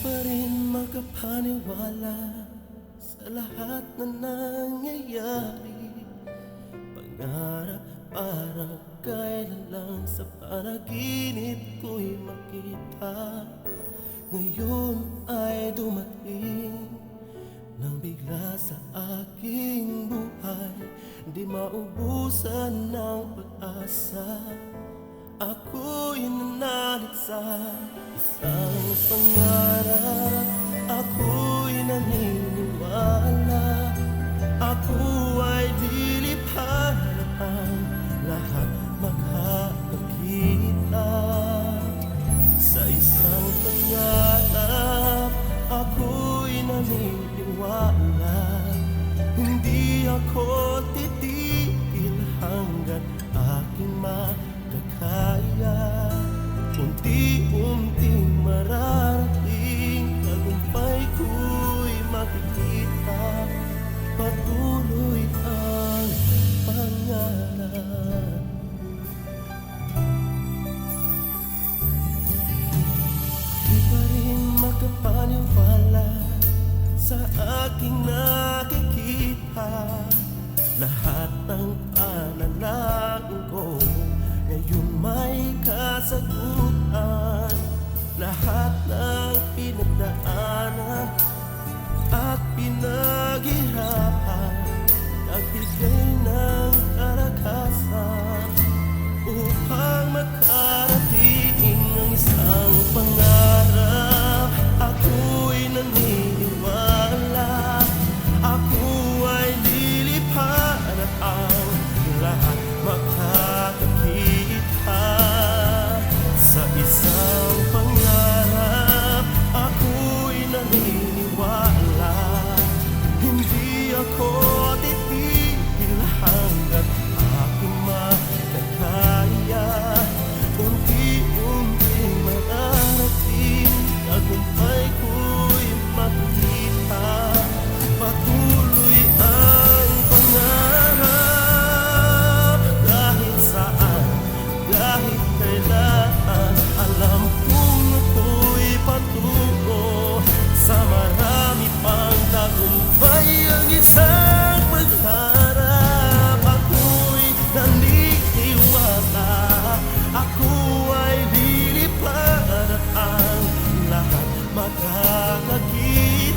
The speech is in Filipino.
pa rin makapaniwala sa lahat na nangyayari. Pangarap parang kailan lang sa panaginip ko'y makita. Ngayon ay dumating nang bigla sa aking buhay, di maubusan ng pag-asa. Ako'y nanalig sa isang pangarap. Ako'y naniniwala, ako ay lilipad ang lahat makakakita. Sa isang pangarap, ako'y naniniwala, hindi ako titigil hanggat aking makakaya. Unti-unting mararating, tagumpay ko'y makikita. Patuloy ang pangarap. Di pa rin makapaniwala sa aking nakikita. Lahat ng panalangin ko ngayon may kasagutan. Lahat ng pinagdaanan at pinaghirapan, nagbigay ng kalakasan upang makarating ang isang pangarap. Ako'y naniniwala, ako ay lilipad at ang lahat makakakita. Sa isang pangarap, ako'y naniniwala, hindi ako titigil hanggat aking makakaya. Unti-unting mararating, tagumpay ko'y makikita. Patuloy ang pangarap, kahit saan, kahit kailan. Alam kong ako'y patungo sa marami pang tagumpay. Ang isang pangarap, ako'y naniniwala, ako ay lilipad at ang lahat makakakita.